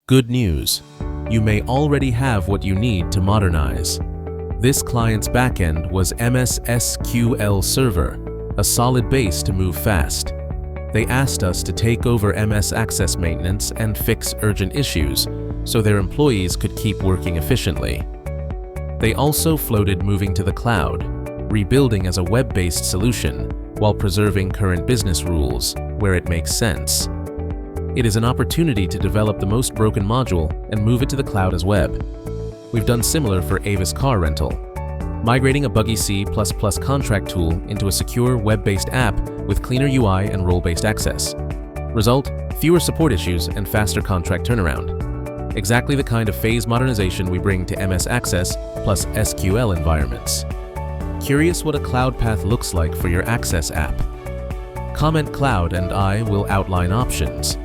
Good news! You may already have what you need to modernize. This client's backend was MS SQL Server, a solid base to move fast. They asked us to take over MS Access maintenance and fix urgent issues so their employees could keep working efficiently. They also floated moving to the cloud, rebuilding as a web-based solution while preserving current business rules where it makes sense. It is an opportunity to develop the most broken module and move it to the cloud as web. We've done similar for Avis Car Rental, migrating a buggy C++ contract tool into a secure web-based app with cleaner UI and role-based access. Result: fewer support issues and faster contract turnaround. Exactly the kind of phase modernization we bring to MS Access plus SQL environments. Curious what a cloud path looks like for your Access app? Comment cloud and I will outline options.